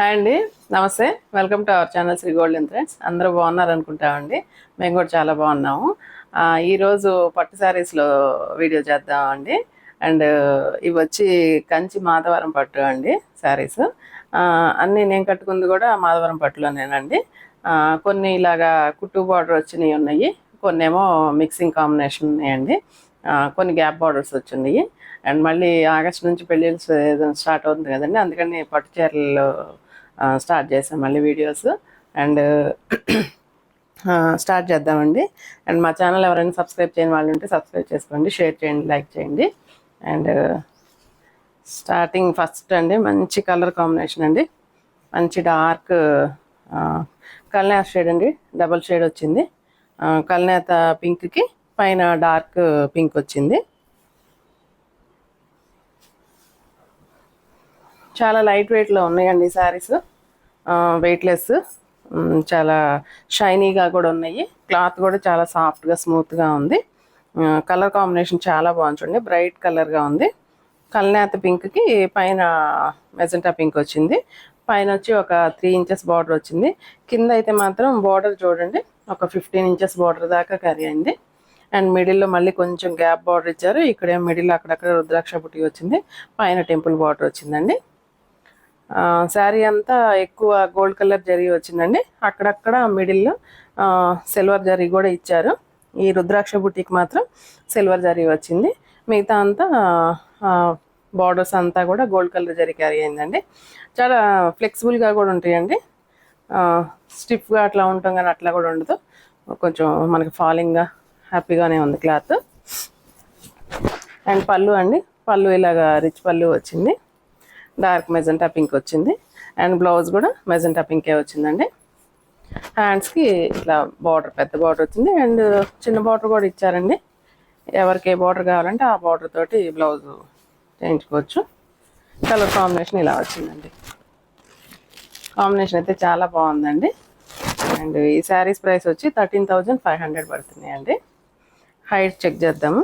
Hi అండి, నమస్తే. Welcome to our channel Sri golden threads. అందరూ బాగున్నారు అనుకుంటామండి. మేము కూడా చాలా బాగున్నాము. ఈరోజు పట్టు శారీస్లో వీడియో చేద్దామండి. అండ్ ఇవి వచ్చి కంచి మాధవరం పట్టు అండి శారీస్. అన్నీ నేను కట్టుకుంది కూడా మాధవరం పట్టులోనేనండి. కొన్ని ఇలాగా కుట్టు బార్డర్ వచ్చినవి ఉన్నాయి, కొన్ని ఏమో మిక్సింగ్ కాంబినేషన్ ఉన్నాయండి, కొన్ని గ్యాప్ బార్డర్స్ వచ్చినాయి. అండ్ మళ్ళీ ఆగస్ట్ నుంచి పెళ్ళిళ్ళు స్టార్ట్ అవుతుంది కదండి, అందుకని పట్టు చీరలు స్టార్ట్ చేసాం మళ్ళీ వీడియోస్. అండ్ స్టార్ట్ చేద్దామండి. అండ్ మా ఛానల్ ఎవరైనా సబ్స్క్రైబ్ చేయని వాళ్ళు ఉంటే సబ్స్క్రైబ్ చేసుకోండి, షేర్ చేయండి, లైక్ చేయండి. అండ్ స్టార్టింగ్ ఫస్ట్ అండి, మంచి కలర్ కాంబినేషన్ అండి, మంచి డార్క్ కల్నేత షేడ్ అండి, డబల్ షేడ్ వచ్చింది. కల్నేత పింక్కి పైన డార్క్ పింక్ వచ్చింది. చాలా లైట్ వెయిట్లో ఉన్నాయండి శారీస్, వెయిట్లెస్, చాలా షైనీగా కూడా ఉన్నాయి. క్లాత్ కూడా చాలా సాఫ్ట్గా స్మూత్గా ఉంది. కలర్ కాంబినేషన్ చాలా బాగుంది చూడండి, బ్రైట్ కలర్గా ఉంది. కల్నేత పింక్కి పైన మెజెంటా పింక్ వచ్చింది. పైన వచ్చి ఒక 3 ఇంచెస్ బార్డర్ వచ్చింది. కింద అయితే మాత్రం బార్డర్ చూడండి, ఒక 15 ఇంచెస్ బార్డర్ దాకా కర్రీ అయింది. అండ్ మిడిల్లో మళ్ళీ కొంచెం గ్యాప్ బార్డర్ ఇచ్చారు. ఇక్కడ మిడిల్ అక్కడక్కడ రుద్రాక్ష బుట్టి వచ్చింది, పైన టెంపుల్ బార్డర్ వచ్చిందండి. శారీ అంతా ఎక్కువ గోల్డ్ కలర్ జరీ వచ్చిందండి. అక్కడక్కడ మిడిల్లో సిల్వర్ జరీ కూడా ఇచ్చారు. ఈ రుద్రాక్ష బుట్టికి మాత్రం సిల్వర్ జరీ వచ్చింది. మిగతా అంతా బార్డర్స్ అంతా కూడా గోల్డ్ కలర్ జరీ క్యారీ అయిందండి. చాలా ఫ్లెక్సిబుల్గా కూడా ఉంటాయండి, స్టిఫ్గా అట్లా ఉంటాం కానీ అట్లా కూడా ఉండదు, కొంచెం మనకి ఫాలింగ్గా హ్యాపీగానే ఉంది క్లాత్. అండ్ పళ్ళు అండి, పళ్ళు ఇలాగా రిచ్ పళ్ళు వచ్చింది, డార్క్ మెజెంటా పింక్ వచ్చింది. అండ్ బ్లౌజ్ కూడా మెజెంటా పింకే వచ్చిందండి. హ్యాండ్స్కి ఇట్లా బార్డర్, పెద్ద బార్డర్ వచ్చింది. అండ్ చిన్న బార్డర్ కూడా ఇచ్చారండి, ఎవరికి ఏ బార్డర్ కావాలంటే ఆ బార్డర్ తోటి బ్లౌజ్ చేయించుకోవచ్చు. కలర్ కాంబినేషన్ ఇలా వచ్చిందండి. కాంబినేషన్ అయితే చాలా బాగుందండి. అండ్ ఈ శారీస్ ప్రైస్ వచ్చి 13,500 పడుతున్నాయండి. హైట్ చెక్ చేద్దాము.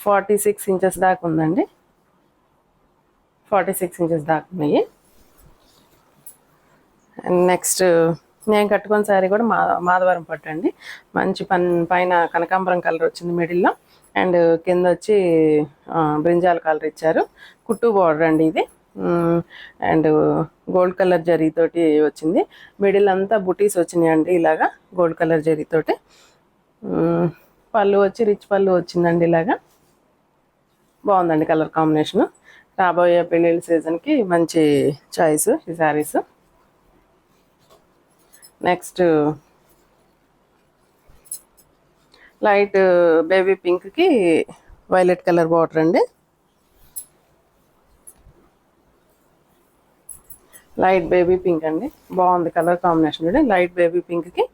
46 ఇంచెస్ దాకా ఉందండి, 46 ఇంచెస్ దాకా ఉన్నాయి. అండ్ నెక్స్ట్ నేను కట్టుకున్న శారీ కూడా మాధవరం పట్టు అండి. మంచి పైన కనకాంబరం కలర్ వచ్చింది మిడిల్లో, అండ్ కింద వచ్చి బ్రింజాల్ కలర్ ఇచ్చారు. కుట్టు బార్డర్ అండి ఇది. అండ్ గోల్డ్ కలర్ జరీతోటి వచ్చింది. మిడిల్ అంతా బుటీస్ వచ్చినాయి అండి, ఇలాగా గోల్డ్ కలర్ జరీతోటి. పళ్ళు వచ్చి రిచ్ పళ్ళు వచ్చిందండి, ఇలాగా బాగుందండి కలర్ కాంబినేషను. రాబోయే పెళ్ళిళ్ళ సీజన్కి మంచి చాయిస్ ఈ శారీస్. నెక్స్ట్ లైట్ బేబీ పింక్కి వైలెట్ కలర్ బార్డర్ అండి, లైట్ బేబీ పింక్ అండి, బాగుంది కలర్ కాంబినేషన్ కూడా. లైట్ బేబీ పింక్కి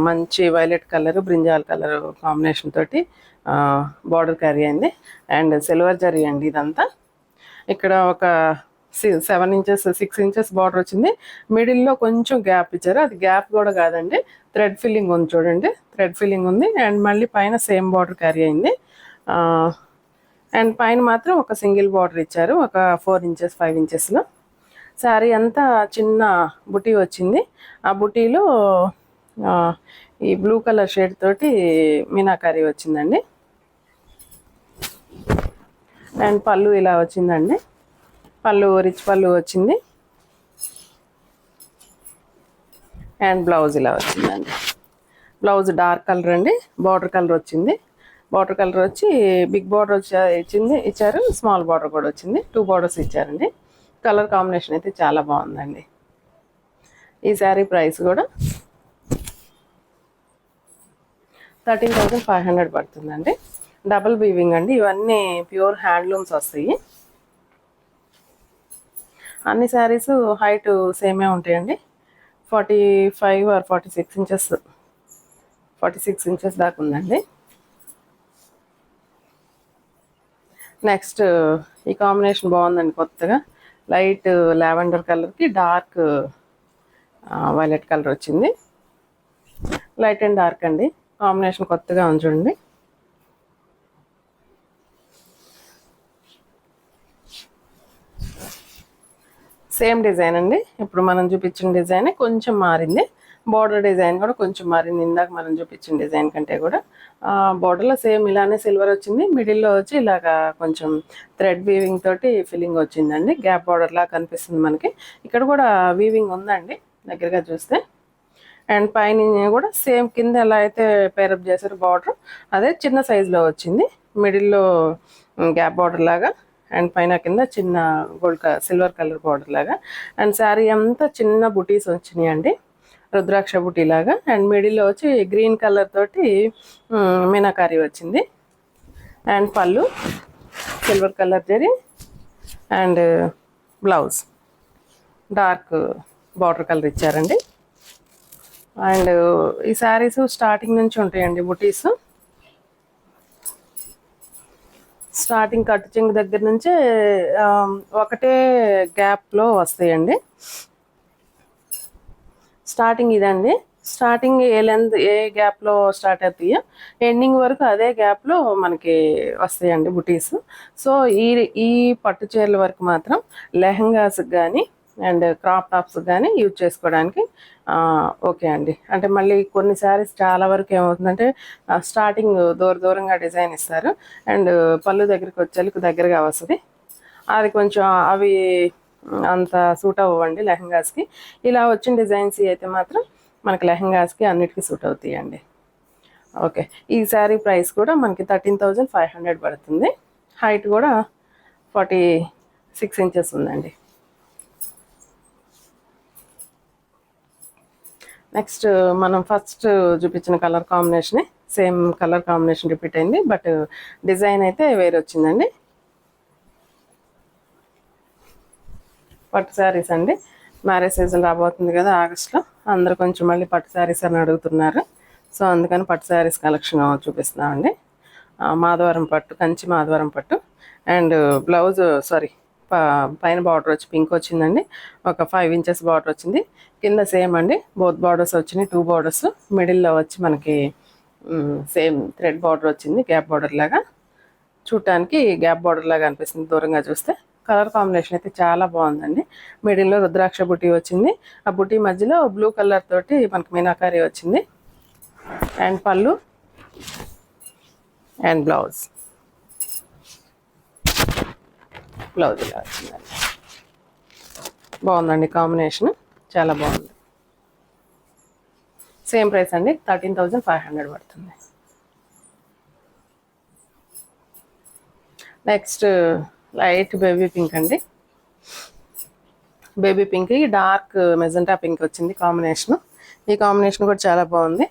మంచి violet colour, brinjal colour combination తోటి బార్డర్ క్యారీ అయింది. అండ్ సిల్వర్ జరీ అండి ఇదంతా. ఇక్కడ ఒక 7 ఇంచెస్ 6 ఇంచెస్ బార్డర్ వచ్చింది. మిడిల్లో కొంచెం గ్యాప్ ఇచ్చారు, అది గ్యాప్ కూడా కాదండి, థ్రెడ్ ఫిల్లింగ్ ఉంది చూడండి, థ్రెడ్ ఫిల్లింగ్ ఉంది. అండ్ మళ్ళీ పైన సేమ్ బార్డర్ క్యారీ అయింది. అండ్ పైన మాత్రం ఒక సింగిల్ బార్డర్ ఇచ్చారు, ఒక 4 ఇంచెస్ 5 ఇంచెస్లో. శారీ అంతా చిన్న బుటీ వచ్చింది. ఆ బుటీలో ఈ బ్లూ కలర్ షేడ్ తోటి మీనాకారీ వచ్చిందండి. అండ్ పళ్ళు ఇలా వచ్చిందండి, పళ్ళు రిచ్ పళ్ళు వచ్చింది. అండ్ బ్లౌజ్ ఇలా వచ్చిందండి. బ్లౌజ్ డార్క్ కలర్ అండి, బార్డర్ కలర్ వచ్చింది. బార్డర్ కలర్ వచ్చి బిగ్ బార్డర్ ఇచ్చారు, స్మాల్ బార్డర్ కూడా వచ్చింది, 2 బార్డర్స్ ఇచ్చారండి. కలర్ కాంబినేషన్ అయితే చాలా బాగుందండి. ఈ శారీ ప్రైస్ కూడా 13,500 పడుతుందండి. డబుల్ వీవింగ్ అండి, ఇవన్నీ ప్యూర్ హ్యాండ్లూమ్స్ వస్తాయి. అన్ని శారీస్ హైట్ సేమే ఉంటాయండి, 45 ఆర్ 46 ఇంచెస్, 46 ఇంచెస్ దాకా ఉందండి. నెక్స్ట్ ఈ కాంబినేషన్ బాగుందండి, కొత్తగా లైట్ లావెండర్ కలర్కి డార్క్ వైలెట్ కలర్ వచ్చింది. లైట్ అండ్ డార్క్ అండి, కాంబినేషన్ కొత్తగా ఉంది చూడండి. సేమ్ డిజైన్ అండి. ఇప్పుడు మనం చూపించిన డిజైన్ కొంచెం మారింది. బార్డర్ డిజైన్ కూడా కొంచెం మారింది ఇందాక మనం చూపించిన డిజైన్ కంటే కూడా. బార్డర్లో సేమ్ ఇలానే సిల్వర్ వచ్చింది. మిడిల్లో వచ్చి ఇలాగా కొంచెం థ్రెడ్ వీవింగ్ తోటి ఫిల్లింగ్ వచ్చిందండి. గ్యాప్ బార్డర్ లాగా కనిపిస్తుంది మనకి. ఇక్కడ కూడా వీవింగ్ ఉందండి దగ్గరగా చూస్తే. అండ్ పైన కూడా సేమ్ కింద ఎలా అయితే పేరప్ చేశారు బార్డర్, అదే చిన్న సైజులో వచ్చింది. మిడిల్లో గ్యాప్ బార్డర్ లాగా, అండ్ పైన కింద చిన్న గోల్డ్ సిల్వర్ కలర్ బార్డర్ లాగా. అండ్ శారీ అంతా చిన్న బుటీస్ వచ్చినాయి అండి, రుద్రాక్ష బుటీ లాగా. అండ్ మిడిల్లో వచ్చి గ్రీన్ కలర్ తోటి మీనాకారి వచ్చింది. అండ్ పళ్ళు silver colour zari. And blouse dark border colour ఇచ్చారండి. అండ్ ఈ శారీస్ స్టార్టింగ్ నుంచి ఉంటాయండి బుటీస్. స్టార్టింగ్ కట్ చెంగు దగ్గర నుంచే ఒకటే గ్యాప్లో వస్తాయండి. స్టార్టింగ్ ఇదండి. స్టార్టింగ్ ఏ గ్యాప్లో స్టార్ట్ అవుతాయో ఎండింగ్ వరకు అదే గ్యాప్లో మనకి వస్తాయండి బుటీస్. సో ఈ పట్టు చీరల వరకు మాత్రం లెహంగాస్కి కానీ అండ్ క్రాప్ టాప్స్ కానీ యూజ్ చేసుకోవడానికి ఓకే అండి. అంటే మళ్ళీ కొన్ని శారీస్ చాలా వరకు ఏమవుతుందంటే స్టార్టింగ్ దూరంగా డిజైన్ ఇస్తారు, అండ్ పళ్ళు దగ్గరికి వచ్చేందుకు దగ్గరగా వస్తుంది. అది కొంచెం అవి అంత సూట్ అవ్వండి లెహంగాస్కి. ఇలా వచ్చిన డిజైన్స్ అయితే మాత్రం మనకి లెహంగాస్కి అన్నిటికీ సూట్ అవుతాయండి. ఓకే, ఈ శారీ ప్రైస్ కూడా మనకి 13,500 పడుతుంది. హైట్ కూడా 46 ఇంచెస్ ఉందండి. నెక్స్ట్ మనం ఫస్ట్ చూపించిన కలర్ కాంబినేషనే, సేమ్ కలర్ కాంబినేషన్ రిపీట్ అయింది, బట్ డిజైన్ అయితే వేరే వచ్చిందండి. పట్టు శారీస్ అండి. మ్యారేజ్ సీజన్ రాబోతుంది కదా ఆగస్ట్లో, అందరూ కొంచెం మళ్ళీ పట్టు శారీస్ అని అడుగుతున్నారు. సో అందుకని పట్టు శారీస్ కలెక్షన్ చూపిస్తున్నామండి. మాధవరం పట్టు, కంచి మాధవరం పట్టు. అండ్ బ్లౌజ్ పైన బార్డర్ వచ్చి పింక్ వచ్చిందండి. ఒక 5 ఇంచెస్ బార్డర్ వచ్చింది. కింద సేమ్ అండి, బోత్ బార్డర్స్ వచ్చినాయి, 2 బార్డర్స్. మిడిల్లో వచ్చి మనకి సేమ్ థ్రెడ్ బార్డర్ వచ్చింది, గ్యాప్ బార్డర్ లాగా. చూడటానికి గ్యాప్ బార్డర్ లాగా అనిపిస్తుంది దూరంగా చూస్తే. కలర్ కాంబినేషన్ అయితే చాలా బాగుందండి. మిడిల్లో రుద్రాక్ష బుటీ వచ్చింది. ఆ బుటీ మధ్యలో బ్లూ కలర్ తోటి మనకి మీనాకారి వచ్చింది. అండ్ పళ్ళు అండ్ బ్లౌజ్ ఇలా వచ్చిందండి. బాగుందండి కాంబినేషన్, చాలా బాగుంది. సేమ్ ప్రైస్ అండి, 13,500 పడుతుంది. నెక్స్ట్ లైట్ బేబీ పింక్ అండి. Baby pink dark magenta pink వచ్చింది కాంబినేషన్. ఈ కాంబినేషన్ కూడా చాలా బాగుంది.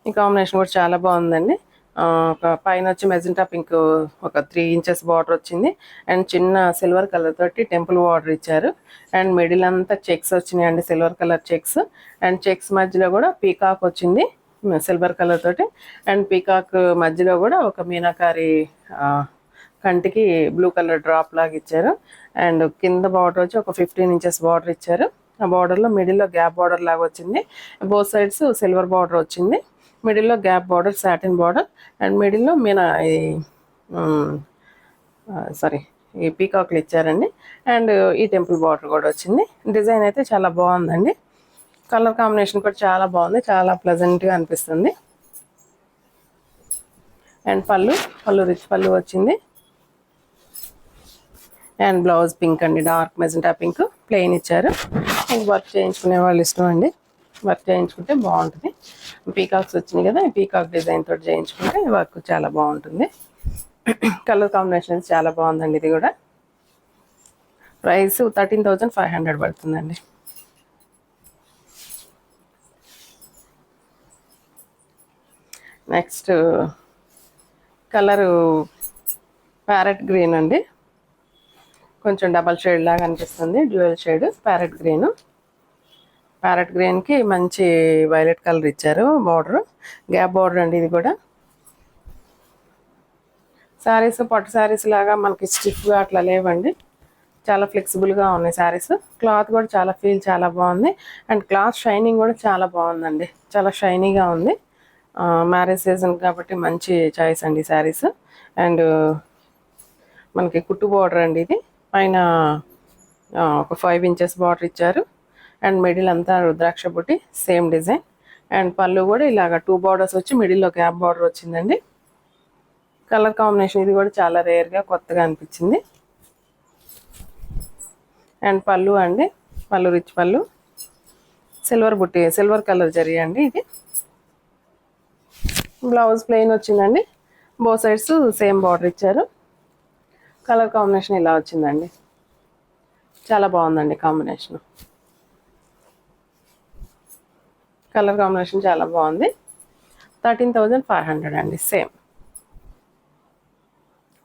ఈ కాంబినేషన్ కూడా చాలా బాగుందండి. ఒక పైన వచ్చి మెజెంటా పింక్ ఒక 3 ఇంచెస్ బార్డర్ వచ్చింది. అండ్ చిన్న సిల్వర్ కలర్ తోటి టెంపుల్ బార్డర్ ఇచ్చారు. అండ్ మిడిల్ అంతా చెక్స్ వచ్చినాయండి, silver colour checks. And checks మధ్యలో కూడా పీకాక్ వచ్చింది సిల్వర్ కలర్ తోటి. అండ్ పీకాక్ మధ్యలో కూడా ఒక మీనాకారి కంటికి బ్లూ కలర్ డ్రాప్ లాగా ఇచ్చారు. అండ్ కింద బార్డర్ వచ్చి ఒక 15 ఇంచెస్ బార్డర్ ఇచ్చారు. ఆ బార్డర్లో మిడిల్లో గ్యాప్ బార్డర్ లాగా వచ్చింది. బోత్ సైడ్స్ సిల్వర్ బార్డర్ వచ్చింది. మిడిల్లో gap border, satin border. And మిడిల్లో ఈ పీకాక్లు ఇచ్చారండి. అండ్ ఈ టెంపుల్ బార్డర్ కూడా వచ్చింది. డిజైన్ అయితే చాలా బాగుందండి. కలర్ కాంబినేషన్ కూడా చాలా బాగుంది, చాలా ప్లెజెంట్గా అనిపిస్తుంది. అండ్ పళ్ళు రిచ్ పళ్ళు వచ్చింది. అండ్ బ్లౌజ్ పింక్ అండి, డార్క్ మెజెంటా పింక్ ప్లెయిన్ ఇచ్చారు. వర్క్ చేయించుకునే వాళ్ళు ఇష్టం అండి, వర్క్ చేయించుకుంటే బాగుంటుంది. పీకాక్స్ వచ్చినాయి కదా, పీకాక్ డిజైన్ తోటి చేయించుకుంటే వర్క్ చాలా బాగుంటుంది. కలర్ కాంబినేషన్ చాలా బాగుందండి. ఇది కూడా ప్రైస్ 13,500 పడుతుందండి. నెక్స్ట్ కలరు ప్యారెట్ గ్రీన్ అండి. కొంచెం డబల్ షేడ్ లాగా అనిపిస్తుంది, dual shade parrot green. Parrot గ్రీన్కి మంచి వైలెట్ కలర్ ఇచ్చారు బార్డర్, గ్యాప్ బార్డర్ అండి. ఇది కూడా శారీస్ పట్టు శారీస్ లాగా మనకి స్టిఫ్గా అట్లా లేవండి, చాలా ఫ్లెక్సిబుల్గా ఉన్నాయి శారీస్. క్లాత్ కూడా చాలా బాగుంది. అండ్ క్లాత్ షైనింగ్ కూడా చాలా బాగుందండి, చాలా షైనీగా ఉంది. మ్యారేజ్ సీజన్ కాబట్టి మంచి చాయిస్ అండి శారీస్. అండ్ మనకి కుట్టు బార్డర్ అండి ఇది. పైన ఒక 5 ఇంచెస్ బార్డర్ ఇచ్చారు. అండ్ మిడిల్ అంతా రుద్రాక్ష బుట్టి సేమ్ డిజైన్. అండ్ పళ్ళు కూడా ఇలాగ 2 బార్డర్స్ వచ్చి మిడిల్లో గ్యాప్ బార్డర్ వచ్చిందండి. కలర్ కాంబినేషన్ ఇది కూడా చాలా రేర్గా కొత్తగా అనిపించింది. అండ్ పళ్ళు అండి, పళ్ళు రిచ్ పళ్ళు, సిల్వర్ బుట్టి, సిల్వర్ కలర్ జరీ అండి ఇది. బ్లౌజ్ ప్లెయిన్ వచ్చిందండి. బో సైడ్స్ సేమ్ బార్డర్ ఇచ్చారు. కలర్ కాంబినేషన్ ఇలా వచ్చిందండి. చాలా బాగుందండి కాంబినేషన్. కలర్ కాంబినేషన్ చాలా బాగుంది. 13,500 అండి. సేమ్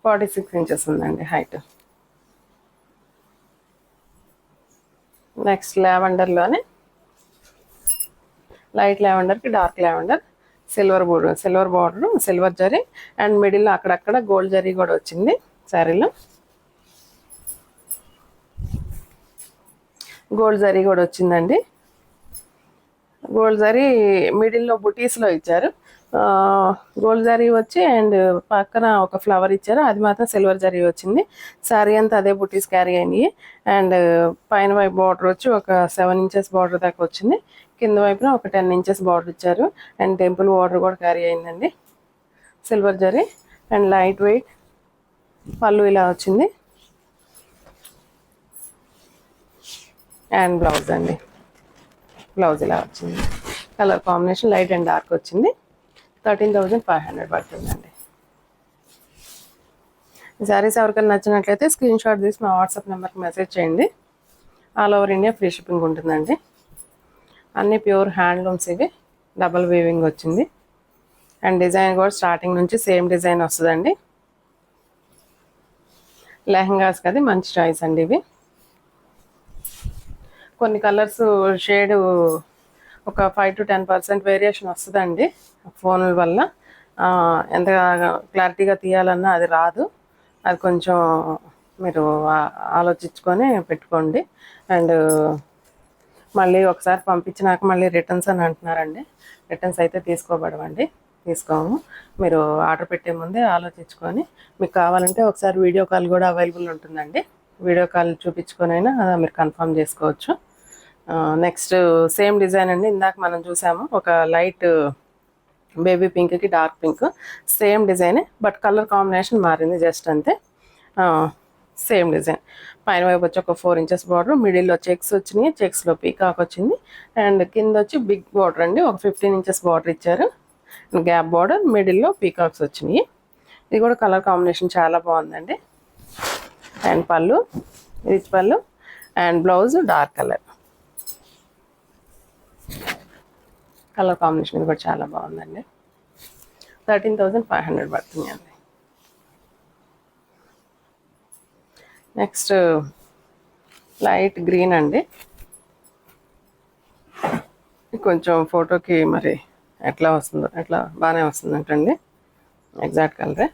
46 ఇంచెస్ ఉందండి హైట్. నెక్స్ట్ లావెండర్లోనే లైట్ లావెండర్కి dark lavender, silver border, silver zari. And మిడిల్లో అక్కడక్కడ గోల్డ్ జరీ కూడా వచ్చింది శారీలో. గోల్డ్ జరీ కూడా వచ్చిందండి. గోల్డ్ జరీ మిడిల్లో బుటీస్లో ఇచ్చారు. గోల్డ్ జరీ వచ్చి అండ్ పక్కన ఒక ఫ్లవర్ ఇచ్చారు, అది మాత్రం సిల్వర్ జరీ వచ్చింది. శారీ అంతా అదే బుటీస్ క్యారీ అయినాయి. అండ్ పైన వైపు బార్డర్ వచ్చి ఒక 7 ఇంచెస్ బార్డర్ దాకా వచ్చింది. కింద వైపున ఒక 10 ఇంచెస్ బార్డర్ ఇచ్చారు. అండ్ టెంపుల్ బార్డర్ కూడా క్యారీ అయిందండి, silver zari. And light weight పళ్ళు ఇలా వచ్చింది. అండ్ బ్లౌజ్ అండి, బ్లౌజ్ ఇలా వచ్చింది. Colour combination light and dark వచ్చింది. 13,500 పడుతుందండి. ఈ శారీస్ ఎవరికైనా నచ్చినట్లయితే స్క్రీన్ షాట్ తీసి మా వాట్సాప్ నెంబర్కి మెసేజ్ చేయండి. All over India free shipping ఉంటుందండి. అన్నీ ప్యూర్ హ్యాండ్లూమ్స్ ఇవి. డబల్ వీవింగ్ వచ్చింది. అండ్ డిజైన్ కూడా స్టార్టింగ్ నుంచి సేమ్ డిజైన్ వస్తుందండి. లెహంగాస్ కది మంచి చాయిస్ అండి ఇవి. కొన్ని కలర్స్ షేడ్ ఒక 5 to 10% వేరియేషన్ వస్తుందండి ఫోన్ల వల్ల. ఎంత క్లారిటీగా తీయాలన్నా అది రాదు. అది కొంచెం మీరు ఆలోచించుకొని పెట్టుకోండి. అండ్ మళ్ళీ ఒకసారి పంపించినాక మళ్ళీ రిటర్న్స్ అని అంటున్నారండి. రిటర్న్స్ అయితే తీసుకోము. మీరు ఆర్డర్ పెట్టే ముందే ఆలోచించుకొని, మీకు కావాలంటే ఒకసారి వీడియో కాల్ కూడా అవైలబుల్ ఉంటుందండి. వీడియో కాల్ చూపించుకొని అయినా మీరు కన్ఫర్మ్ చేసుకోవచ్చు. నెక్స్ట్ సేమ్ డిజైన్ అండి. ఇందాక మనం చూసాము ఒక లైట్ బేబీ పింక్కి డార్క్ పింక్, సేమ్ డిజైనే బట్ కలర్ కాంబినేషన్ మారింది జస్ట్ అంతే. Same design. పైన వైపు వచ్చి ఒక 4 ఇంచెస్ బార్డర్, మిడిల్లో చెక్స్ వచ్చినాయి, చెక్స్లో పీకాక్ వచ్చింది. అండ్ కింద వచ్చి బిగ్ బార్డర్ అండి, ఒక 15 ఇంచెస్ బార్డర్ ఇచ్చారు. గ్యాప్ బార్డర్, మిడిల్లో పీకాక్స్ వచ్చినాయి. ఇది కూడా కలర్ కాంబినేషన్ చాలా బాగుందండి. అండ్ పళ్ళు రిచ్ పళ్ళు and blouse dark colour. Colour combination ఇది కూడా చాలా బాగుందండి. 13,500 పడుతుంది అండి. నెక్స్ట్ లైట్ గ్రీన్ అండి. కొంచెం ఫోటోకి మరి ఎట్లా వస్తుందో అట్లా బాగానే వస్తుందంటండి, ఎగ్జాక్ట్ కలరే.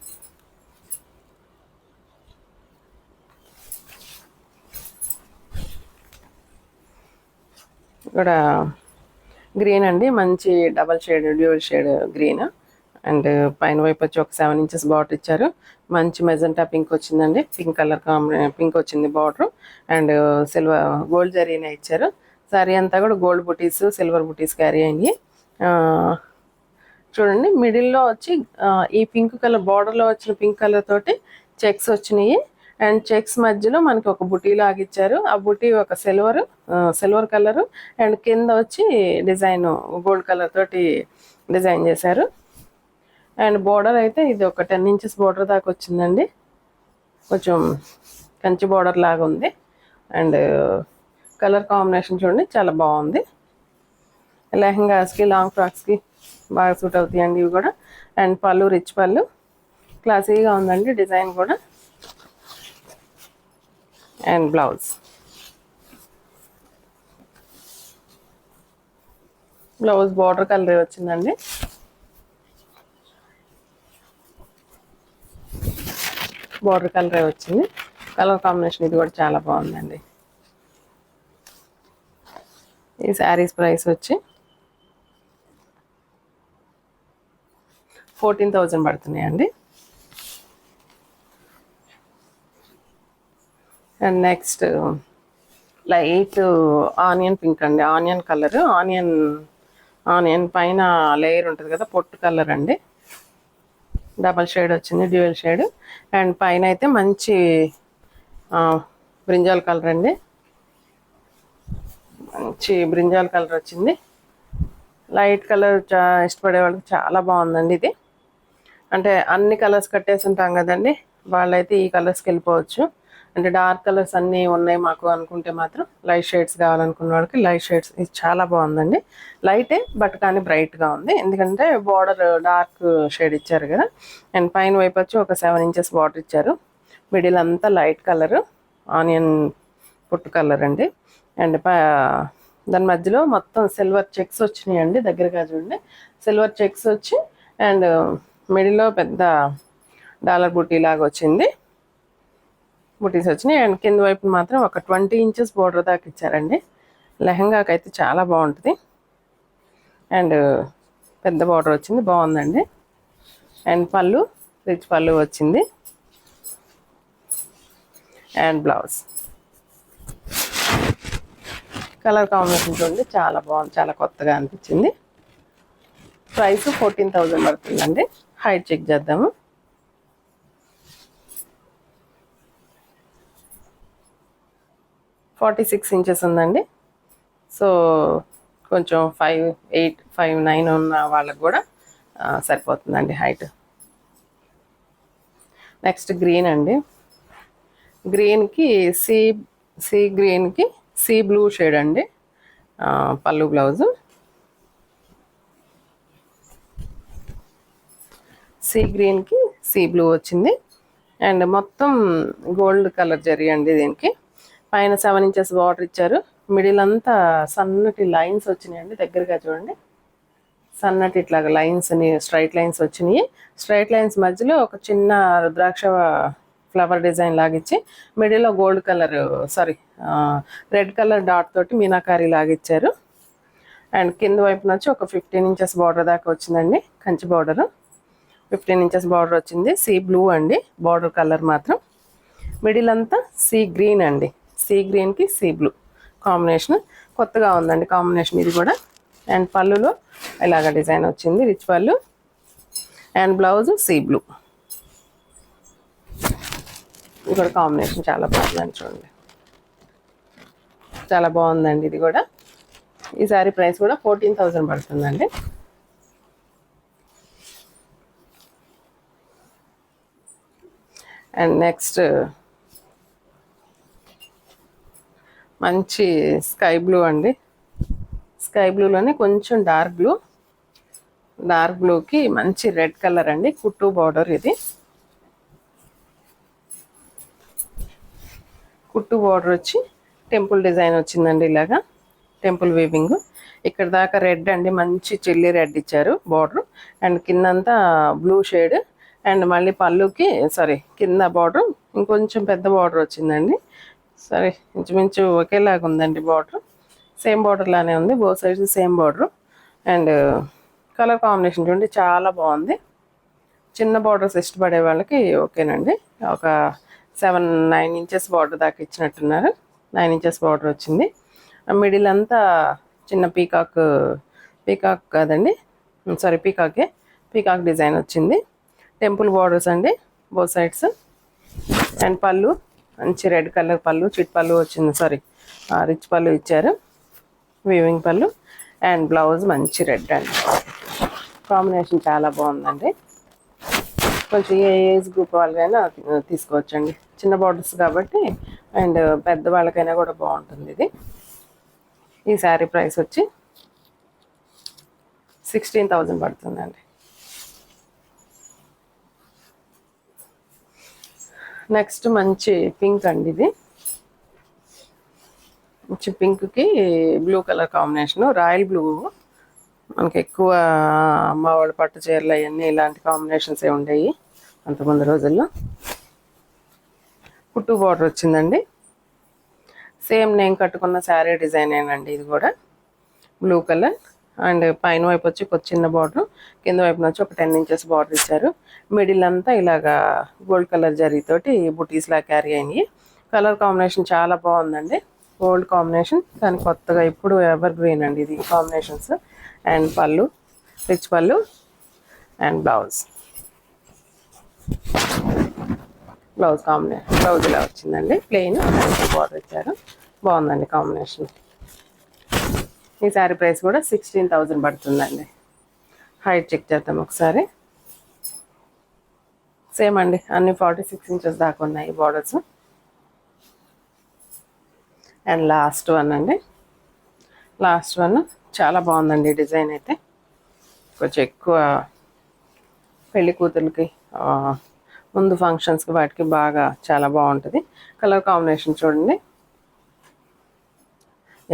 ఇక్కడ గ్రీన్ అండి, మంచి double shade dual shade green. And పైన వైపు వచ్చి ఒక 7 ఇంచెస్ బార్డర్ ఇచ్చారు. మంచి మెజెంటా పింక్ వచ్చిందండి, పింక్ కలర్ పింక్ వచ్చింది బార్డర్. అండ్ సిల్వర్ గోల్డ్ జరీనే ఇచ్చారు. సారీ అంతా కూడా గోల్డ్ బుటీస్, సిల్వర్ బుటీస్ క్యారీ అయ్యి. చూడండి మిడిల్లో వచ్చి ఈ పింక్ కలర్ బార్డర్లో వచ్చిన పింక్ కలర్ తోటి చెక్స్ వచ్చినాయి. అండ్ చెక్స్ మధ్యలో మనకి ఒక బుటీ లాగా ఇచ్చారు. ఆ బుటీ ఒక సిల్వర్ కలరు. అండ్ కింద వచ్చి డిజైన్ గోల్డ్ కలర్ తోటి డిజైన్ చేశారు. అండ్ బార్డర్ అయితే ఇది ఒక 10 ఇంచెస్ బార్డర్ దాకా వచ్చిందండి. కొంచెం కంచి బార్డర్ లాగా ఉంది. అండ్ కలర్ కాంబినేషన్ చూడండి చాలా బాగుంది. లెహంగాస్కి, లాంగ్ ఫ్రాక్స్కి బాగా సూట్ అవుతాయండి ఇవి కూడా. అండ్ పళ్ళు రిచ్ పళ్ళు, క్లాసీగా ఉందండి డిజైన్ కూడా. అండ్ బ్లౌజ్ బార్డర్ కలర్ వచ్చిందండి. బార్డర్ కలరే వచ్చింది. కలర్ కాంబినేషన్ ఇది కూడా చాలా బాగుందండి. ఈ శారీస్ ప్రైస్ వచ్చి 14,000 పడుతున్నాయండి. And next light onion pink అండి, ఆనియన్ కలర్, ఆనియన్ పైన లేయర్ ఉంటుంది కదా, పొట్టు కలర్ అండి. డబల్ షేడ్ వచ్చింది, డ్యూయల్ షేడ్. అండ్ పైన అయితే మంచి బ్రింజాల్ కలర్ అండి, మంచి బ్రింజాల్ కలర్ వచ్చింది. లైట్ కలర్ ఇష్టపడే వాళ్ళకి చాలా బాగుందండి ఇది. అంటే అన్ని కలర్స్ కట్టేసి ఉంటాం కదండి, వాళ్ళైతే ఈ కలర్స్కి వెళ్ళిపోవచ్చు. అంటే డార్క్ కలర్స్ అన్నీ ఉన్నాయి మాకు అనుకుంటే మాత్రం లైట్ షేడ్స్ కావాలనుకున్న వాళ్ళకి లైట్ షేడ్స్, ఇది చాలా బాగుందండి. లైటే బట్ కానీ బ్రైట్గా ఉంది, ఎందుకంటే బార్డర్ డార్క్ షేడ్ ఇచ్చారు కదా. అండ్ పైన వైపు వచ్చి ఒక 7 ఇంచెస్ బార్డర్ ఇచ్చారు. మిడిల్ అంతా లైట్ కలర్ ఆనియన్ పుట్టు కలర్ అండి. అండ్ దాని మధ్యలో మొత్తం సిల్వర్ చెక్స్ వచ్చినాయండి, దగ్గరగా చూడండి. సిల్వర్ చెక్స్ వచ్చి అండ్ మిడిల్లో పెద్ద డాలర్ బుటీ లాగా వచ్చింది, బుటీస్ వచ్చినాయి. అండ్ కింద వైపు మాత్రం ఒక 20 ఇంచెస్ బార్డర్ దాకా ఇచ్చారండి. లెహంగాకి అయితే చాలా బాగుంటుంది. అండ్ పెద్ద బార్డర్ వచ్చింది, బాగుందండి. అండ్ పళ్ళు రిచ్ పళ్ళు వచ్చింది. అండ్ బ్లౌజ్ కలర్ కాంబినేషన్ చూడండి, చాలా బాగుంది, చాలా కొత్తగా అనిపించింది. ప్రైస్ 14,000 పడుతుందండి. హైట్ చెక్ చేద్దాము. 46 ఇంచెస్ ఉందండి. సో కొంచెం 5'8", 5'9" ఉన్న వాళ్ళకి కూడా సరిపోతుందండి హైట్. నెక్స్ట్ గ్రీన్ అండి. గ్రీన్కి సీ గ్రీన్కి సీ బ్లూ షేడ్ అండి పళ్ళు బ్లౌజు. సీ గ్రీన్కి సీ బ్లూ వచ్చింది. అండ్ మొత్తం గోల్డ్ కలర్ జరీ అండి దీనికి. పైన 7 ఇంచెస్ బార్డర్ ఇచ్చారు. మిడిల్ అంతా సన్నటి లైన్స్ వచ్చినాయండి, దగ్గరగా చూడండి. సన్నటి ఇట్లాగా లైన్స్, స్ట్రైట్ లైన్స్ వచ్చినాయి. స్ట్రైట్ లైన్స్ మధ్యలో ఒక చిన్న రుద్రాక్ష ఫ్లవర్ డిజైన్ లాగిచ్చి మిడిల్లో gold colour red colour dot తోటి మీనాకారి లాగిచ్చారు. అండ్ కింద వైపున వచ్చి ఒక 15 ఇంచెస్ బార్డర్ దాకా వచ్చిందండి, కంచి బార్డర్. 15 ఇంచెస్ బార్డర్ వచ్చింది. సీ బ్లూ అండి బార్డర్ కలర్ మాత్రం. మిడిల్ అంతా సీ గ్రీన్ అండి, సీ గ్రీన్కి సీ బ్లూ కాంబినేషన్. కొత్తగా ఉందండి కాంబినేషన్ ఇది కూడా. అండ్ పళ్ళులో ఇలాగ డిజైన్ వచ్చింది, రిచ్ పళ్ళు. And blouse sea blue. ఇది కూడా కాంబినేషన్ చాలా బాగుందండి, చూడండి చాలా బాగుందండి ఇది కూడా. ఈ సారీ ప్రైస్ కూడా 14,000 పడుతుందండి. అండ్ నెక్స్ట్ మంచి స్కై బ్లూ అండి. స్కై బ్లూలోనే కొంచెం డార్క్ బ్లూకి మంచి రెడ్ కలర్ అండి, కుట్టు బార్డర్. ఇది కుట్టు బార్డర్ వచ్చి టెంపుల్ డిజైన్ వచ్చిందండి, ఇలాగా టెంపుల్ వీవింగ్. ఇక్కడ దాకా రెడ్ అండి, మంచి చిల్లీ రెడ్ ఇచ్చారు బార్డర్. అండ్ కిందంతా బ్లూ షేడ్. అండ్ మళ్ళీ పళ్ళుకి కింద బార్డర్ ఇంకొంచెం పెద్ద బార్డర్ వచ్చిందండి. ఇంచుమించు ఒకేలాగా ఉందండి బార్డర్, సేమ్ బార్డర్ లానే ఉంది, both sides same border. And colour combination చూడండి, చాలా బాగుంది. చిన్న బార్డర్స్ ఇష్టపడే వాళ్ళకి ఓకేనండి. ఒక 7-9 ఇంచెస్ బార్డర్ దాకా ఇచ్చినట్టున్నారు. 9 ఇంచెస్ బార్డర్ వచ్చింది. మిడిల్ అంతా చిన్న పీకాక్ కాదండి, పీకాక్ డిజైన్ వచ్చింది. టెంపుల్ బార్డర్స్ అండి బోత్ సైడ్స్. అండ్ పళ్ళు మంచి రెడ్ కలర్ పళ్ళు, చిట్ పళ్ళు వచ్చింది, రిచ్ పళ్ళు ఇచ్చారు, వీవింగ్ పళ్ళు. అండ్ బ్లౌజ్ మంచి రెడ్ అండి, కాంబినేషన్ చాలా బాగుందండి. కొంచెం ఏ ఏజ్ గ్రూప్ వాళ్ళకైనా తీసుకోవచ్చండి, చిన్న బార్డర్స్ కాబట్టి. అండ్ పెద్ద వాళ్ళకైనా కూడా బాగుంటుంది ఇది. ఈ శారీ ప్రైస్ వచ్చి 16,000 పడుతుందండి. నెక్స్ట్ మంచి పింక్ అండి. ఇది మంచి పింక్కి blue colour combination, royal blue. మనకి ఎక్కువ అమ్మవాళ్ళ పట్టు చీరలు అవన్నీ ఇలాంటి కాంబినేషన్స్ ఉండేవి అంతకుముందు రోజుల్లో. కుట్టు బార్డర్ వచ్చిందండి, సేమ్ నేను కట్టుకున్న శారీ డిజైన్ ఏనండి ఇది కూడా. బ్లూ కలర్ అండ్ పైన వైపు వచ్చి ఒక చిన్న బార్డర్, కింద వైపు నుంచి ఒక 10 ఇంచెస్ బార్డర్ ఇచ్చారు. మిడిల్ అంతా ఇలాగా గోల్డ్ కలర్ జరీతోటి బుటీస్ లా క్యారీ అయినాయి. కలర్ కాంబినేషన్ చాలా బాగుందండి. గోల్డ్ కాంబినేషన్ కానీ కొత్తగా ఇప్పుడు ఎవర్ గ్రీన్ అండి ఇది కాంబినేషన్స్. అండ్ పళ్ళు, రిచ్ పళ్ళు అండ్ బ్లౌజ్ కాంబినేషన్. బ్లౌజ్ ఇలా వచ్చిందండి, ప్లెయిన్ బార్డర్ ఇచ్చారు. బాగుందండి కాంబినేషన్. ఈ శారీ ప్రైస్ కూడా 16,000 పడుతుందండి. హైట్ చెక్ చేద్దాం ఒకసారి. సేమ్ అండి, అన్ని 46 ఇంచెస్ దాకా ఉన్నాయి బార్డర్స్. అండ్ లాస్ట్ వన్ అండి. లాస్ట్ వన్ చాలా బాగుందండి డిజైన్ అయితే. కొంచెం ఎక్కువ పెళ్లి కూతురికి ముందు ఫంక్షన్స్కి వాటికి బాగా చాలా బాగుంటుంది. కలర్ కాంబినేషన్ చూడండి,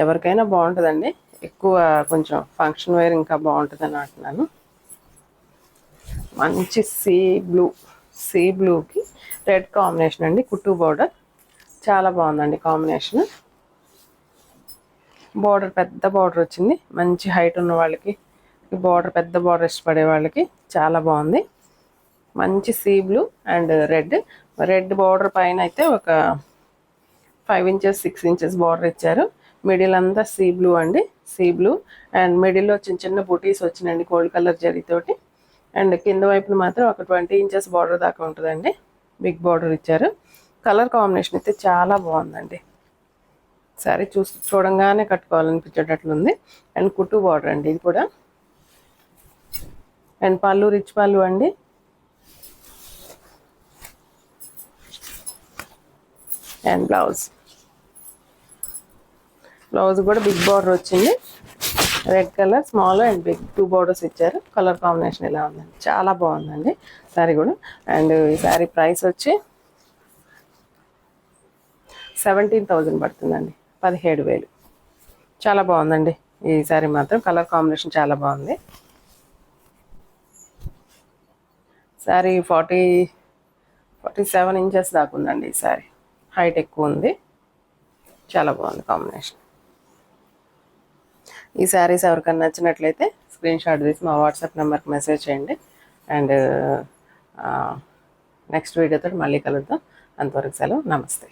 ఎవరికైనా బాగుంటుందండి. ఎక్కువ కొంచెం ఫంక్షన్ వేర్ ఇంకా బాగుంటుంది అని అంటున్నాను. మంచి సీ బ్లూకి రెడ్ కాంబినేషన్ అండి, కుట్టు బార్డర్. చాలా బాగుందండి కాంబినేషన్. బార్డర్ పెద్ద బార్డర్ వచ్చింది. మంచి హైట్ ఉన్న వాళ్ళకి ఈ బార్డర్, పెద్ద బార్డర్ ఇష్టపడే వాళ్ళకి చాలా బాగుంది. మంచి sea blue and red border పైన అయితే ఒక 5 ఇంచెస్ 6 ఇంచెస్ బార్డర్ ఇచ్చారు. మిడిల్ అంతా సీ బ్లూ అండి, సీ బ్లూ. అండ్ మిడిల్లో చిన్న చిన్న బుటీస్ వచ్చినాయండి గోల్డ్ కలర్ జరీతోటి. అండ్ కింద వైపున మాత్రం ఒక 20 ఇంచెస్ బార్డర్ దాకా ఉంటుందండి, బిగ్ బార్డర్ ఇచ్చారు. కలర్ కాంబినేషన్ అయితే చాలా బాగుందండి. సారీ చూడంగానే కట్టుకోవాలనిపించేటట్లుంది. అండ్ కుట్టు బార్డర్ అండి ఇది కూడా. అండ్ పళ్ళు రిచ్ పళ్ళు అండి. అండ్ బ్లౌజ్ కూడా బిగ్ బార్డర్ వచ్చింది. Red colour small and big 2 borders ఇచ్చారు. కలర్ కాంబినేషన్ ఇలా ఉందండి, చాలా బాగుందండి శారీ కూడా. అండ్ ఈ శారీ ప్రైస్ వచ్చి 17,000 పడుతుందండి, 17,000. చాలా బాగుందండి ఈ శారీ మాత్రం. కలర్ కాంబినేషన్ చాలా బాగుంది. శారీ 47 ఇంచెస్ దాకా ఉందండి ఈ శారీ. హైట్ ఎక్కువ ఉంది, చాలా బాగుంది కాంబినేషన్. ఈ శారీస్ ఎవరికైనా నచ్చినట్లయితే స్క్రీన్ షాట్ తీసి మా వాట్సాప్ నెంబర్కి మెసేజ్ చేయండి. అండ్ నెక్స్ట్ వీడియోతో మళ్ళీ కలుద్దాం. అంతవరకు సెలవు, నమస్తే.